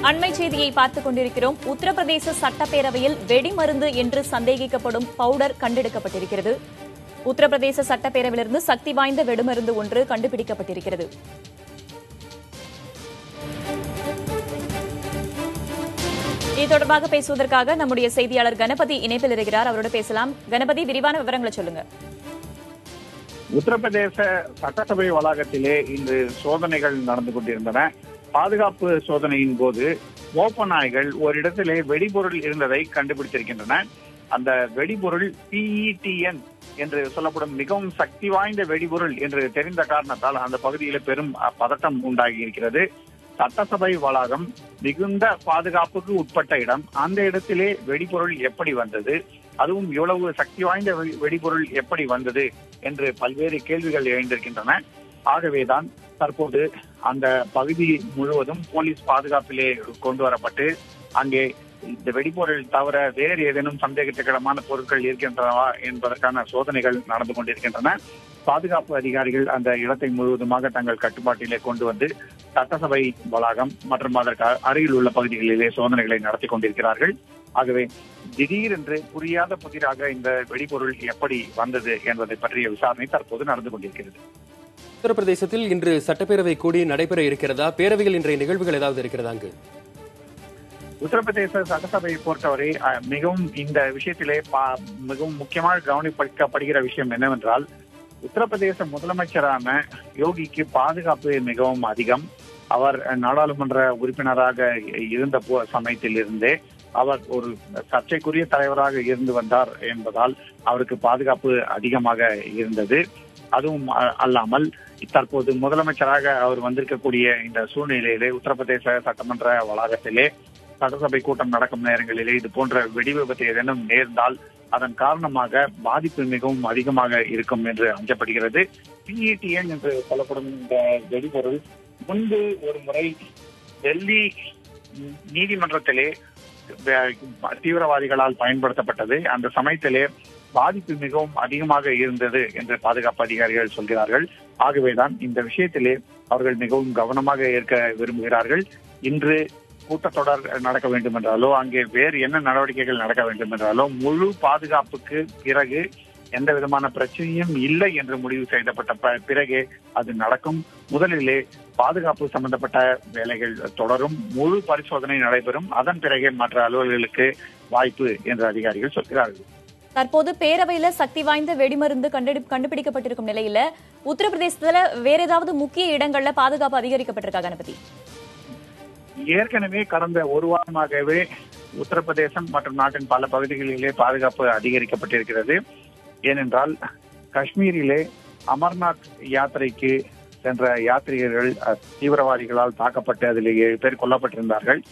அண்மை செய்தியை பார்த்துக் கொண்டிருக்கிறோம். உத்தரப்பிரதேச சட்டப்பேரவையில் வெடிமருந்து என்று சந்தேகிக்கப்படும் பவுடர் கண்டெடுக்கப்பட்டிருக்கிறது. உத்தரப்பிரதேச சட்டப்பேரவையிலிருந்து சக்தி வாய்ந்த வெடிமருந்து ஒன்று கண்டுபிடிக்கப்பட்டிருக்கிறது. இது தொடர்பாக பேசுவதற்காக நம்முடைய செய்தியாளர் கணபதி இணைப்பில் இருக்கிறார். அவரோடு பேசலாம். கணபதி, விரிவான விவரங்களை சொல்லுங்க. உத்தரப்பிரதேச சட்டசபை வளாகத்திலே இன்று சோதனைகள் நடந்து கொண்டிருந்தன. பாதுகாப்பு சோதனையின் போது மோப்ப நாய்கள் ஒரு இடத்திலே வெடிபொருள் இருந்ததை கண்டுபிடித்திருக்கின்றன. அந்த வெடிபொருள் PETN என்று சொல்லப்படும் மிகவும் சக்தி வாய்ந்த வெடிபொருள் என்று தெரிந்த காரணத்தால் அந்த பகுதியில் பெரும் பதட்டம் உண்டாகி இருக்கிறது. சட்டசபை வளாகம் மிகுந்த பாதுகாப்புக்கு உட்பட்ட இடம். அந்த இடத்திலே வெடிபொருள் எப்படி வந்தது, அதுவும் இவ்வளவு சக்தி வாய்ந்த வெடிபொருள் எப்படி வந்தது என்று பல்வேறு கேள்விகள் எழுந்திருக்கின்றன. ஆகவேதான் தற்போது அந்த பகுதி முழுவதும் போலீஸ் பாதுகாப்பிலே கொண்டு வரப்பட்டு அங்கே இந்த வெடிபொருள் தவிர வேறு ஏதேனும் சந்தேகத்துக்கிடமான பொருட்கள் இருக்கின்றனவா என்பதற்கான சோதனைகள் நடந்து கொண்டிருக்கின்றன. பாதுகாப்பு அதிகாரிகள் அந்த இடத்தை முழுவதுமாக தங்கள் கட்டுப்பாட்டிலே கொண்டு வந்து சட்டசபை வளாகம் மற்றும் அதற்கு அருகில் உள்ள பகுதிகளிலே சோதனைகளை நடத்தி கொண்டிருக்கிறார்கள். ஆகவே திடீரென்று புரியாத புதிராக இந்த வெடிபொருள் எப்படி வந்தது என்பதை பற்றிய விசாரணை தற்போது நடந்து கொண்டிருக்கிறது. உத்தரப்பிரதேசத்தில் இன்று சட்டப்பேரவை கூடி நடைபெற இருக்கிறதா? பேரவையில் இன்றைய நிகழ்வுகள் ஏதாவது இருக்கிறதா? உத்தரப்பிரதேச சட்டசபையை பொறுத்தவரை மிகவும் இந்த விஷயத்திலே மிகவும் முக்கியமாக கவனிக்கப்படுகிற விஷயம் என்னவென்றால், உத்தரப்பிரதேச முதலமைச்சரான யோகிக்கு பாதுகாப்பு மிகவும் அதிகம். அவர் நாடாளுமன்ற உறுப்பினராக இருந்த சமயத்தில் இருந்தே அவர் ஒரு சர்ச்சைக்குரிய தலைவராக இருந்து வந்தார் என்பதால் அவருக்கு பாதுகாப்பு அதிகமாக இருந்தது. அதுவும் அல்லாமல் தற்போது முதலமைச்சராக அவர் வந்திருக்கக்கூடிய இந்த சூழ்நிலையிலே உத்தரப்பிரதேச சட்டமன்ற வளாகத்திலே சட்டசபை கூட்டம் நடக்கும் நேரங்களிலே இது போன்ற வெடி விபத்து ஏதேனும் நேர்ந்தால் அதன் காரணமாக பாதிப்பு மிகவும் அதிகமாக இருக்கும் என்று அஞ்சப்படுகிறது. PETN என்று சொல்லப்படும் இந்த வெடிபொருள் முன்பு ஒரு முறை டெல்லி நீதிமன்றத்திலே தீவிரவாதிகளால் பயன்படுத்தப்பட்டது. அந்த சமயத்திலே பாதிப்பு மிகவும் அதிகமாக இருந்தது என்று பாதுகாப்பு அதிகாரிகள் சொல்கிறார்கள். ஆகவேதான் இந்த விஷயத்திலே அவர்கள் மிகவும் கவனமாக இருக்க விரும்புகிறார்கள். இன்று கூட்டத்தொடர் நடக்க வேண்டும் என்றாலோ, அங்கே வேறு என்ன நடவடிக்கைகள் நடக்க வேண்டும் என்றாலோ முழு பாதுகாப்புக்கு பிறகு எந்த விதமான பிரச்சனையும் இல்லை என்று முடிவு செய்யப்பட்ட பிறகே அது நடக்கும். முதலிலே பாதுகாப்பு சம்பந்தப்பட்ட வேலைகள் தொடரும், முழு பரிசோதனை நடைபெறும். அதன் பிறகே மற்ற அலுவலர்களுக்கு வாய்ப்பு என்று அதிகாரிகள் சொல்கிறார்கள். தற்போது பேரவையில சக்தி வாய்ந்த வெடிமருந்து கண்டுபிடிக்கப்பட்டிருக்கும் நிலையில உத்தரப்பிரதேசத்துல வேற ஏதாவது முக்கிய இடங்கள்ல பாதுகாப்பு அதிகரிக்கப்பட்டிருக்கா கணபதி? ஏற்கனவே கடந்த ஒரு வாரமாகவே உத்தரப்பிரதேசம் மற்றும் நாட்டின் பல பகுதிகளிலே பாதுகாப்பு அதிகரிக்கப்பட்டிருக்கிறது. ஏனென்றால் காஷ்மீரிலே அமர்நாத் யாத்திரைக்கு சென்ற யாத்ரீகர்கள் தீவிரவாதிகளால் தாக்கப்பட்டு அதில் 7 பேர் கொல்லப்பட்டிருந்தார்கள்.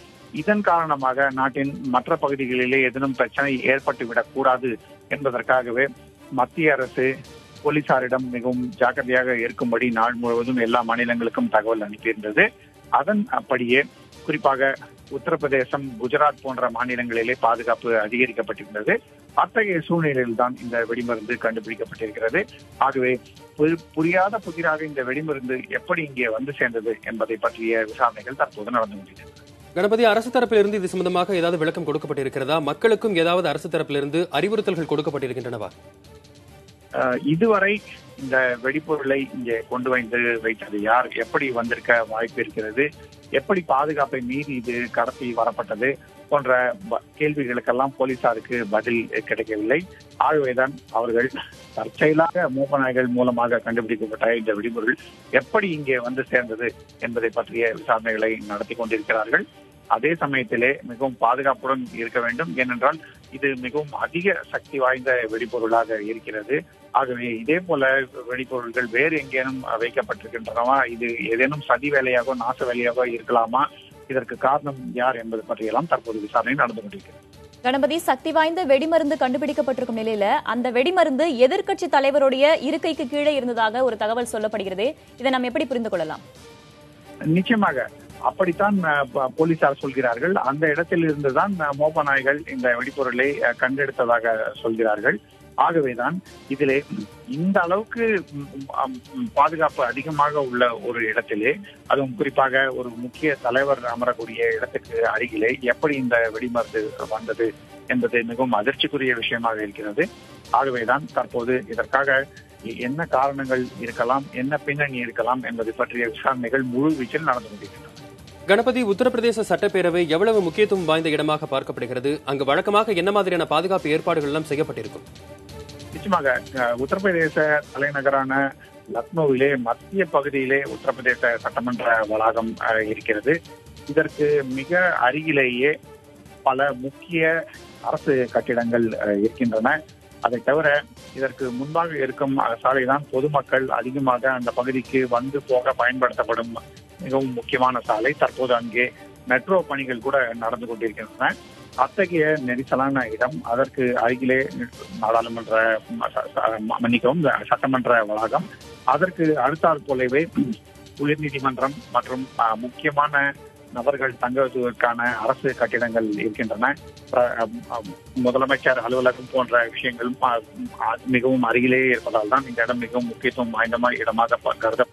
இதன் காரணமாக நாட்டின் மற்ற பகுதிகளிலே எதனும் பிரச்சனை ஏற்பட்டுவிடக் கூடாது என்பதற்காகவே மத்திய அரசு போலீசாரிடம் மிகவும் ஜாக்கிரதையாக இருக்கும்படி நாள் முழுவதும் எல்லா மாநிலங்களுக்கும் தகவல் அனுப்பியிருந்தது. அதன் அப்படியே குறிப்பாக உத்தரப்பிரதேசம், குஜராத் போன்ற மாநிலங்களிலே பாதுகாப்பு அதிகரிக்கப்பட்டிருந்தது. அத்தகைய சூழ்நிலையில் தான் இந்த வெடிமருந்து கண்டுபிடிக்கப்பட்டிருக்கிறது. ஆகவே புரியாத புதிராக இந்த வெடிமருந்து எப்படி இங்கே வந்து சேர்ந்தது என்பதை பற்றிய விசாரணைகள் தற்போது நடந்து கொண்டிருக்கிறது. கணபதி, அரசு தரப்பிலிருந்து இது சம்பந்தமாக ஏதாவது விளக்கம் கொடுக்கப்பட்டிருக்கிறதா? மக்களுக்கும் ஏதாவது அரசு தரப்பிலிருந்து அறிவுறுத்தல்கள் கொடுக்கப்பட்டிருக்கின்றனவா? இதுவரை இந்த வெடிப்பொருளை இங்கே கொண்டு வந்து வைத்தது யார், எப்படி வந்திருக்க வாய்ப்பு இருக்கிறது, எப்படி பாதுகாப்பை மீறி இது கடத்தி வரப்பட்டது போன்ற கேள்விகளுக்கெல்லாம் போலீசாருக்கு பதில் கிடைக்கவில்லை. ஆகவேதான் அவர்கள் தற்செயலாக மோப்ப நாய்கள் மூலமாக கண்டுபிடிக்கப்பட்ட இந்த வெடிபொருள் எப்படி இங்கே வந்து சேர்ந்தது என்பதை பற்றிய விசாரணைகளை நடத்தி கொண்டிருக்கிறார்கள். அதே சமயத்திலே மிகவும் பாதுகாப்புடன் இருக்க வேண்டும். ஏனென்றால் இது மிகவும் அதிக சக்தி வாய்ந்த வெடிபொருளாக இருக்கிறது. ஆகவே இதே போல வெடிபொருள்கள் வேறு எங்கேனும் வைக்கப்பட்டிருக்கின்றனவா, இது ஏதேனும் சதி வேலையாக நாச வேலையாக இருக்கலாமா, இதற்கு காரணம் யார் என்பது பற்றியெல்லாம் தற்போது விசாரணை நடந்து கொண்டிருக்கிறது. கணபதி, சக்தி வாய்ந்த வெடிமருந்து கண்டுபிடிக்கப்பட்டிருக்கும் நிலையில அந்த வெடிமருந்து எதிர்க்கட்சி தலைவருடைய இருக்கைக்கு கீழே இருந்ததாக ஒரு தகவல் சொல்லப்படுகிறது. இதை நாம் எப்படி புரிந்து கொள்ளலாம்? நிச்சயமாக அப்படித்தான் போலீசார் சொல்கிறார்கள். அந்த இடத்தில் இருந்துதான் மோப்ப நாய்கள் இந்த வெடிபொருளை கண்டெடுத்ததாக சொல்கிறார்கள். ஆகவேதான் இதிலே இந்த அளவுக்கு பாதுகாப்பு அதிகமாக உள்ள ஒரு இடத்திலே, அதுவும் குறிப்பாக ஒரு முக்கிய தலைவர் அமரக்கூடிய இடத்துக்கு அருகிலே எப்படி இந்த வெடிமருந்து வந்தது என்பது மிகவும் அதிர்ச்சிக்குரிய விஷயமாக இருக்கிறது. ஆகவேதான் தற்போது இதற்காக என்ன காரணங்கள் இருக்கலாம், என்ன பின்னணி இருக்கலாம் என்பது பற்றிய விசாரணைகள் முழு வீச்சில் நடந்து கொண்டிருக்கின்றன. கணபதி, உத்தரப்பிரதேச சட்டப்பேரவை எவ்வளவு முக்கியத்துவம் வாய்ந்த இடமாக பார்க்கப்படுகிறது? அங்கு வழக்கமாக என்ன மாதிரியான பாதுகாப்பு ஏற்பாடுகள் எல்லாம் செய்யப்பட்டிருக்கும்? நிச்சயமாக உத்தரப்பிரதேச தலைநகரான லக்னோவிலே மத்திய பகுதியிலே உத்தரப்பிரதேச சட்டமன்ற வளாகம் இருக்கிறது. இதற்கு மிக அருகிலேயே பல முக்கிய அரசு கட்டிடங்கள் இருக்கின்றன. அதை தவிர இதற்கு முன்பாக இருக்கும் சாலைதான் பொதுமக்கள் அதிகமாக அந்த பகுதிக்கு வந்து போக பயன்படுத்தப்படும் மிகவும் முக்கியமான சாலை. தற்போது அங்கே மெட்ரோ பணிகள் கூட நடந்து கொண்டிருக்கின்றன. அத்தகைய நெரிசலான இடம், அதற்கு அருகிலே நாடாளுமன்ற சட்டமன்ற வளாகம், அதற்கு அடுத்தாற் போலவே உயர்நீதிமன்றம் மற்றும் முக்கியமான நபர்கள் தங்குவதற்கான அரசு கட்டிடங்கள் இருக்கின்றன. முதலமைச்சர் அலுவலகம் போன்ற விஷயங்களும் மிகவும் அருகிலேயே இருப்பதால் தான் இந்த இடம் மிகவும் முக்கியத்துவம் வாய்ந்த இடமாக கருத